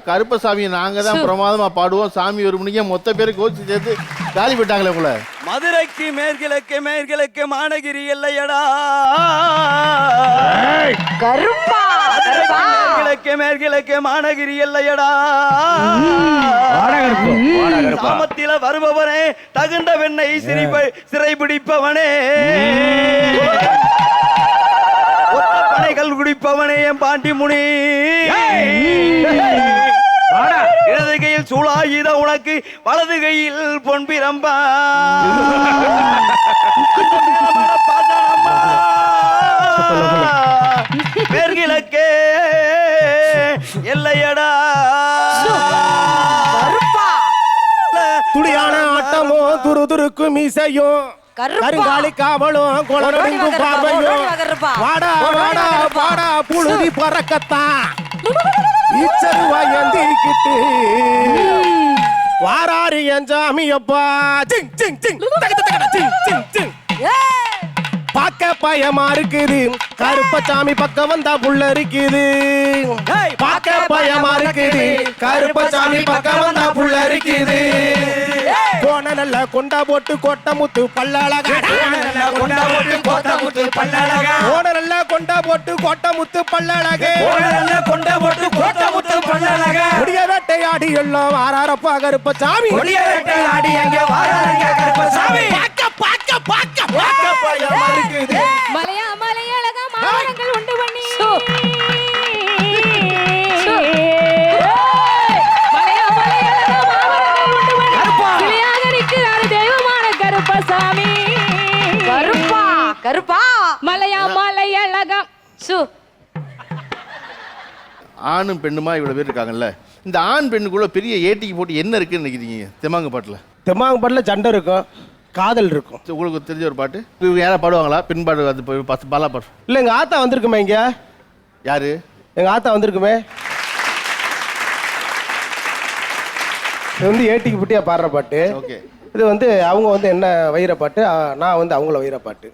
கருப்பசாமியை நாங்க தான் பிரமாதமா பாடுவோம். சாமி ஒரு மணிக்கே மொத்த பேரு கோச்சு சேர்த்து காலி போட்டாங்களே போல. மதுரைக்கு மேற்கிழக்கு மாநகிரி இல்லையடா. கருப்பா மேற்கிழக்கு மாநகிரி இல்லையடா. சாமத்தில வருபவனே தகுந்த வெண்ணை சிறைபிடிப்பவனே. ஒத்த பனைகள் குடிப்பவனே என் பாண்டி முனி. இடது கையில் சூழாயுத உனக்கு வலது கையில் பொன்பிரம்பா. மேற்கிழக்கே எல்லையடா. துடியான ஆட்டமோ துருக்கு மீசையும் கருங்காலி காவலும் குளநடுங்கும் பார்வையும் வாடா வாடா வாடா புழுதி பறக்கத்தான் இச்சருவா எந்திக்கிட்டு வாராரி என் சாமியப்பா. சிங் சிங் சிங் சிங் சிங் சிங் பாக்க பயமா இருக்குது கருப்பசாமி பக்கம் வந்தா புள்ள இருக்குது. பாக்க பயமா இருக்குது கருப்பசாமி பக்கம் வந்தா புள்ள இருக்குது. கோண நல்ல கொண்டா போட்டு கோட்டை முத்து பல்லழகா. கொண்டா போட்டு கோட்டை முத்து பல்லழகா. கோண நல்ல கொண்டா போட்டு கோட்டை முத்து பல்லழகா. கொண்டா போட்டு கோட்டை முத்து பல்லழகா. முடிய வேட்டையாடி எல்லாம் வாராரப்பா கருப்பசாமி. முடிய வேட்டையாடி எங்க வாராரங்க கருப்பசாமி. பாக்க பாக்க பாக்க பாக்க பயமா இருக்குது. மலையா மலையழகா மாமரங்கள் உண்டு பண்ணி. மலையா மலையழகா மாமரங்கள் உண்டு பண்ணி. கிளியாக நிற்கிறாரு தெய்வமான கருப்பசாமி. கருப்பா கருப்பா மலையா மலையழகா. ஆணும் பெண்ணுமா இவ்வளவு பேர் இருக்காங்கல்ல, இந்த ஆண் பெண்ணுக்குள்ள பெரிய ஏட்டிக்கு போட்டு என்ன இருக்குன்னு நினைக்கிறீங்க? தெம்மாங்க பாட்டுல தெம்மாங்கப்பாட்டில் சண்டை இருக்கும், காதல் இருக்கும். உங்களுக்கு தெரிஞ்ச ஒரு பாட்டு இவங்க யாரா பாடுவாங்களா? பெண் பாடு அது பாலா பாடு. இல்லை எங்கள் ஆத்தா வந்திருக்குமே இங்கே. யாரு? எங்கள் ஆத்தா வந்திருக்குமே. இது வந்து ஏட்டிக்கு புட்டியா பாடுற பாட்டு. ஓகே. இது வந்து அவங்க வந்து என்ன வைர பாட்டு, நான் வந்து அவங்கள வைர பாட்டு.